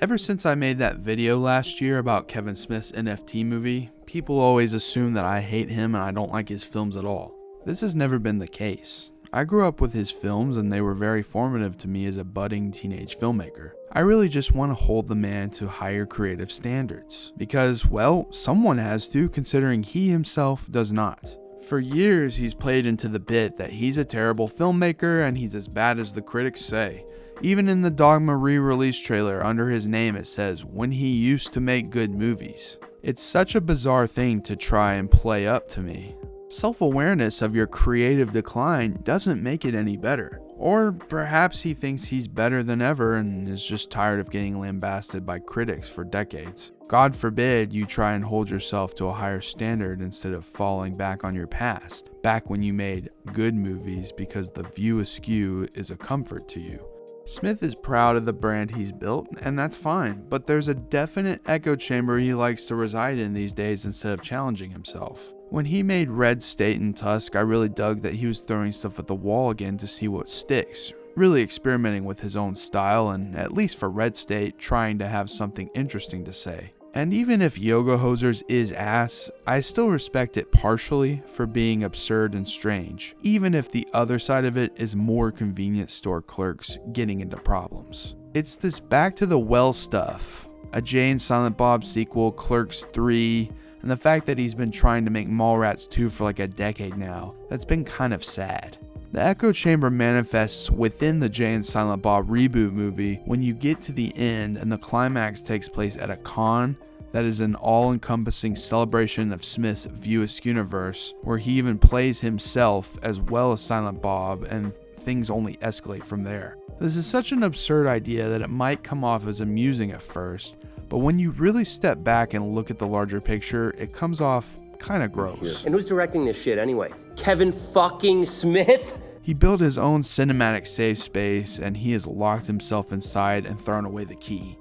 Ever since I made that video last year about Kevin Smith's NFT movie, people always assume that I hate him and I don't like his films at all. This has never been the case. I grew up with his films and they were very formative to me as a budding teenage filmmaker. I really just want to hold the man to higher creative standards, because, well, someone has to, considering he himself does not. For years, he's played into the bit that he's a terrible filmmaker and he's as bad as the critics say. Even in the Dogma re-release trailer, under his name it says, "when he used to make good movies." It's such a bizarre thing to try and play up to me. Self-awareness of your creative decline doesn't make it any better. Or perhaps he thinks he's better than ever and is just tired of getting lambasted by critics for decades. God forbid you try and hold yourself to a higher standard instead of falling back on your past, back when you made good movies because the view askew is a comfort to you. Smith is proud of the brand he's built, and that's fine, but there's a definite echo chamber he likes to reside in these days instead of challenging himself. When he made Red State and Tusk, I really dug that he was throwing stuff at the wall again to see what sticks, really experimenting with his own style and, at least for Red State, trying to have something interesting to say. And even if Yoga Hosers is ass, I still respect it partially for being absurd and strange, even if the other side of it is more convenience store clerks getting into problems. It's this back to the well stuff, a Jay and Silent Bob sequel, Clerks 3, and the fact that he's been trying to make Mallrats 2 for like a decade now, that's been kind of sad. The echo chamber manifests within the Jay and Silent Bob reboot movie when you get to the end and the climax takes place at a con that is an all-encompassing celebration of Smith's View Askew universe, where he even plays himself as well as Silent Bob, and things only escalate from there. This is such an absurd idea that it might come off as amusing at first, but when you really step back and look at the larger picture, it comes off kinda gross. And who's directing this shit anyway? Kevin fucking Smith? He built his own cinematic safe space and he has locked himself inside and thrown away the key.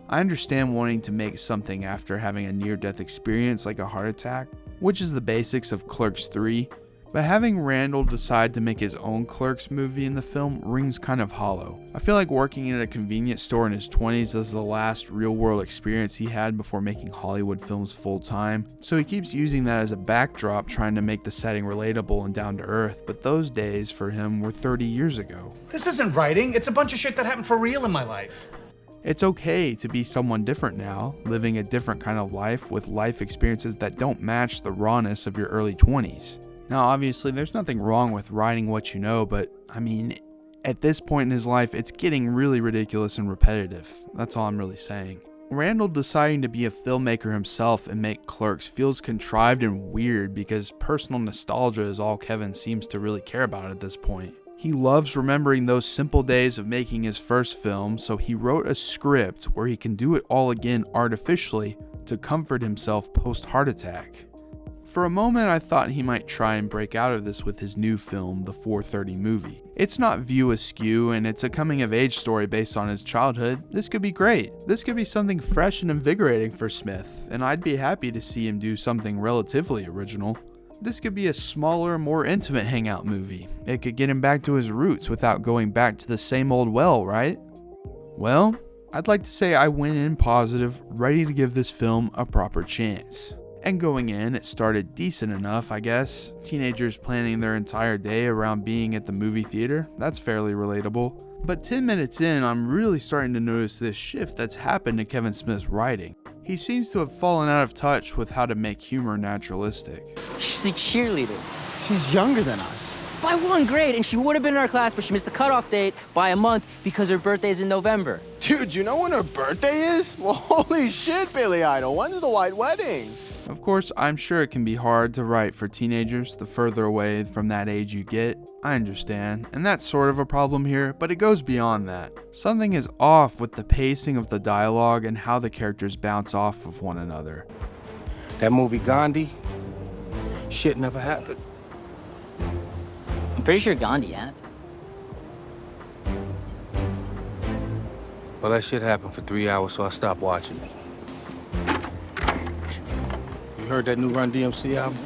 I understand wanting to make something after having a near-death experience like a heart attack, which is the basics of Clerks 3, but having Randall decide to make his own Clerks movie in the film rings kind of hollow. I feel like working in a convenience store in his 20s is the last real-world experience he had before making Hollywood films full-time, so he keeps using that as a backdrop trying to make the setting relatable and down-to-earth, but those days for him were 30 years ago. This isn't writing, it's a bunch of shit that happened for real in my life. It's okay to be someone different now, living a different kind of life with life experiences that don't match the rawness of your early 20s. Now, obviously, there's nothing wrong with writing what you know, but, I mean, at this point in his life, it's getting really ridiculous and repetitive. That's all I'm really saying. Randall deciding to be a filmmaker himself and make Clerks feels contrived and weird because personal nostalgia is all Kevin seems to really care about at this point. He loves remembering those simple days of making his first film, so he wrote a script where he can do it all again artificially to comfort himself post-heart attack. For a moment, I thought he might try and break out of this with his new film, The 4:30 Movie. It's not View Askew, and it's a coming-of-age story based on his childhood. This could be great. This could be something fresh and invigorating for Smith, and I'd be happy to see him do something relatively original. This could be a smaller, more intimate hangout movie. It could get him back to his roots without going back to the same old well, right? Well, I'd like to say I went in positive, ready to give this film a proper chance. And going in, it started decent enough, I guess. Teenagers planning their entire day around being at the movie theater, that's fairly relatable. But 10 minutes in, I'm really starting to notice this shift that's happened to Kevin Smith's writing. He seems to have fallen out of touch with how to make humor naturalistic. She's a cheerleader. She's younger than us. By 1 grade, and she would have been in our class, but she missed the cutoff date by a month because her birthday's in November. Dude, you know when her birthday is? Well, holy shit, Billy Idol. When's the white wedding? Of course, I'm sure it can be hard to write for teenagers the further away from that age you get. I understand, and that's sort of a problem here, but it goes beyond that. Something is off with the pacing of the dialogue and how the characters bounce off of one another. That movie Gandhi, shit never happened. I'm pretty sure Gandhi had. Well, that shit happened for 3 hours, so I stopped watching it. You heard that new Run DMC album?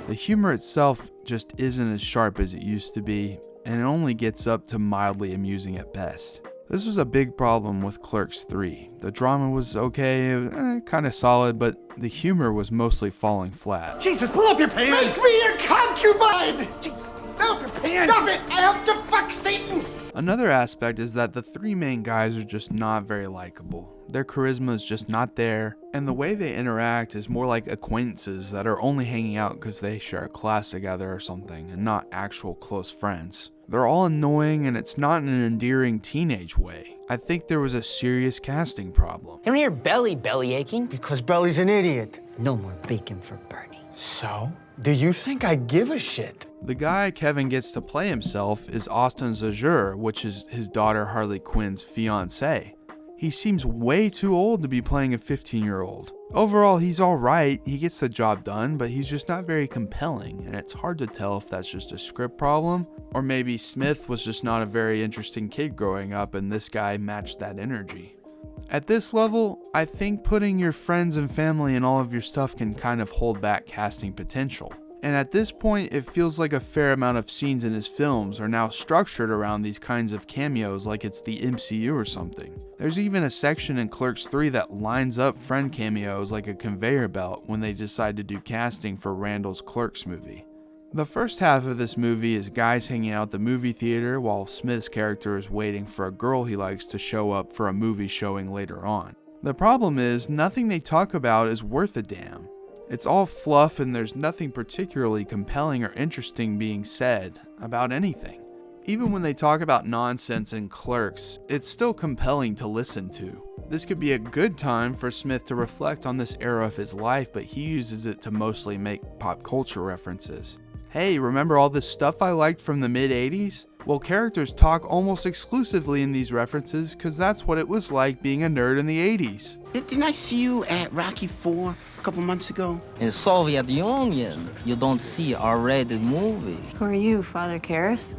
The humor itself just isn't as sharp as it used to be, and it only gets up to mildly amusing at best. This was a big problem with Clerks 3. The drama was okay, kinda solid, but the humor was mostly falling flat. Jesus, pull up your pants! Make me your concubine! Jesus, help your pants! Stop it! I have to fuck Satan! Another aspect is that the three main guys are just not very likable. Their charisma is just not there, and the way they interact is more like acquaintances that are only hanging out because they share a class together or something, and not actual close friends. They're all annoying, and it's not in an endearing teenage way. I think there was a serious casting problem. You don't hear belly aching? Because Belly's an idiot. No more bacon for Bernie. So? Do you think I give a shit? The guy Kevin gets to play himself is Austin Zajur, which is his daughter Harley Quinn's fiancé. He seems way too old to be playing a 15-year-old. Overall, he's alright, he gets the job done, but he's just not very compelling, and it's hard to tell if that's just a script problem, or maybe Smith was just not a very interesting kid growing up and this guy matched that energy. At this level, I think putting your friends and family in all of your stuff can kind of hold back casting potential. And at this point, it feels like a fair amount of scenes in his films are now structured around these kinds of cameos like it's the MCU or something. There's even a section in Clerks 3 that lines up friend cameos like a conveyor belt when they decide to do casting for Randall's Clerks movie. The first half of this movie is guys hanging out at the movie theater while Smith's character is waiting for a girl he likes to show up for a movie showing later on. The problem is, nothing they talk about is worth a damn. It's all fluff and there's nothing particularly compelling or interesting being said about anything. Even when they talk about nonsense in Clerks, it's still compelling to listen to. This could be a good time for Smith to reflect on this era of his life, but he uses it to mostly make pop culture references. Hey, remember all this stuff I liked from the mid-80s? Well, characters talk almost exclusively in these references because that's what it was like being a nerd in the 80s. Didn't I see you at Rocky IV a couple months ago? In Soviet Union, you don't see R-rated movie. Who are you, Father Karras?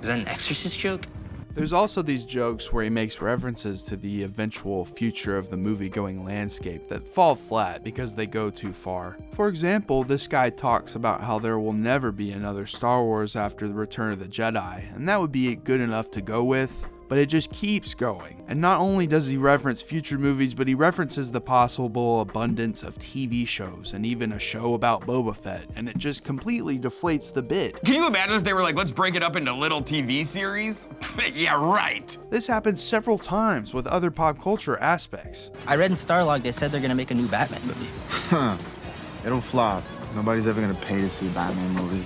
Is that an Exorcist joke? There's also these jokes where he makes references to the eventual future of the movie-going landscape that fall flat because they go too far. For example, this guy talks about how there will never be another Star Wars after the Return of the Jedi, and that would be good enough to go with, but it just keeps going. And not only does he reference future movies, but he references the possible abundance of TV shows and even a show about Boba Fett, and it just completely deflates the bit. Can you imagine if they were like, let's break it up into little TV series? Yeah, right. This happens several times with other pop culture aspects. I read in Starlog they said they're gonna make a new Batman movie. Huh. It'll flop. Nobody's ever gonna pay to see a Batman movie.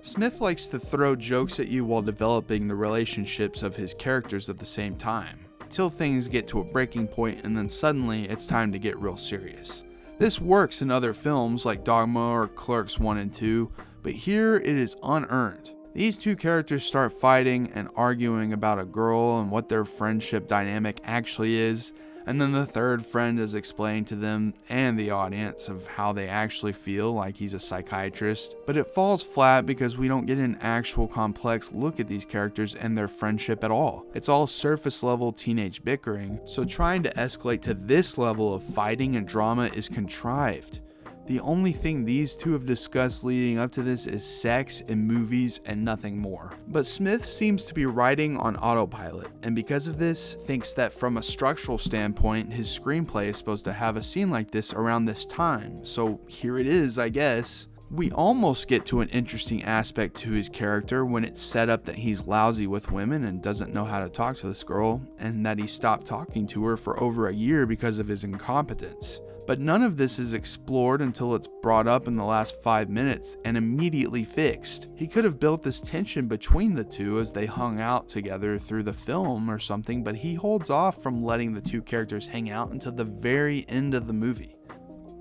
Smith likes to throw jokes at you while developing the relationships of his characters at the same time, till things get to a breaking point and then suddenly it's time to get real serious. This works in other films like Dogma or Clerks 1 and 2, but here it is unearned. These two characters start fighting and arguing about a girl and what their friendship dynamic actually is, and then the third friend is explaining to them and the audience of how they actually feel like he's a psychiatrist. But it falls flat because we don't get an actual complex look at these characters and their friendship at all. It's all surface level teenage bickering, so trying to escalate to this level of fighting and drama is contrived. The only thing these two have discussed leading up to this is sex and movies and nothing more. But Smith seems to be writing on autopilot, and because of this, thinks that from a structural standpoint, his screenplay is supposed to have a scene like this around this time, so here it is, I guess. We almost get to an interesting aspect to his character when it's set up that he's lousy with women and doesn't know how to talk to this girl, and that he stopped talking to her for over a year because of his incompetence. But none of this is explored until it's brought up in the last 5 minutes and immediately fixed. He could have built this tension between the two as they hung out together through the film or something, but he holds off from letting the two characters hang out until the very end of the movie.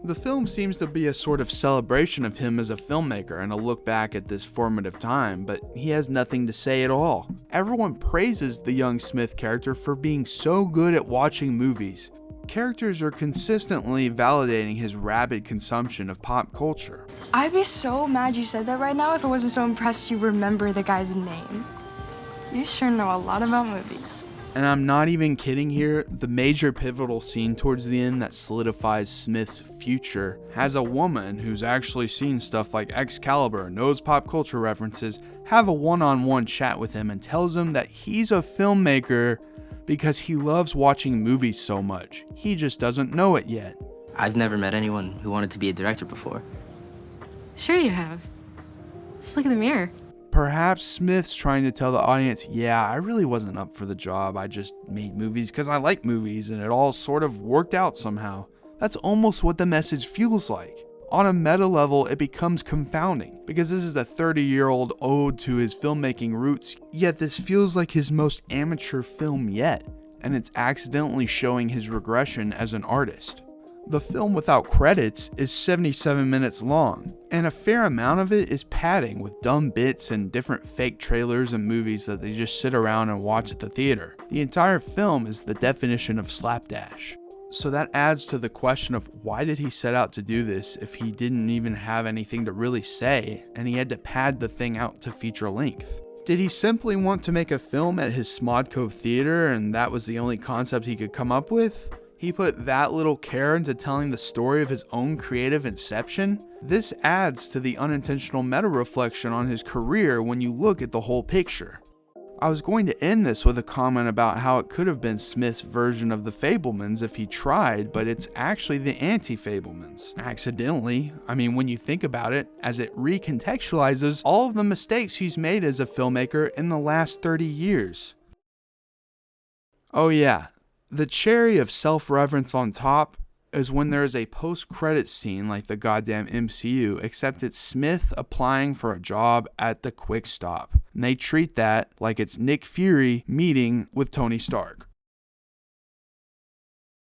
The film seems to be a sort of celebration of him as a filmmaker and a look back at this formative time, but he has nothing to say at all. Everyone praises the young Smith character for being so good at watching movies. Characters are consistently validating his rabid consumption of pop culture. I'd be so mad you said that right now if I wasn't so impressed you remember the guy's name. You sure know a lot about movies. And I'm not even kidding here, the major pivotal scene towards the end that solidifies Smith's future has a woman who's actually seen stuff like Excalibur, knows pop culture references, have a one-on-one chat with him and tells him that he's a filmmaker because he loves watching movies so much. He just doesn't know it yet. I've never met anyone who wanted to be a director before. Sure you have. Just look in the mirror. Perhaps Smith's trying to tell the audience, yeah, I really wasn't up for the job. I just made movies because I like movies and it all sort of worked out somehow. That's almost what the message feels like. On a meta level, it becomes confounding because this is a 30-year-old ode to his filmmaking roots, yet this feels like his most amateur film yet, and it's accidentally showing his regression as an artist. The film without credits is 77 minutes long, and a fair amount of it is padding with dumb bits and different fake trailers and movies that they just sit around and watch at the theater. The entire film is the definition of slapdash. So that adds to the question of why did he set out to do this if he didn't even have anything to really say and he had to pad the thing out to feature length? Did he simply want to make a film at his Smodco theater and that was the only concept he could come up with? He put that little care into telling the story of his own creative inception? This adds to the unintentional meta-reflection on his career when you look at the whole picture. I was going to end this with a comment about how it could have been Smith's version of the Fabelmans if he tried, but it's actually the Anti-Fabelmans. Accidentally, I mean when you think about it, as it recontextualizes all of the mistakes he's made as a filmmaker in the last 30 years. Oh yeah, the cherry of self-reverence on top is when there is a post-credits scene like the goddamn MCU, except it's Smith applying for a job at the Quick Stop. And they treat that like it's Nick Fury meeting with Tony Stark.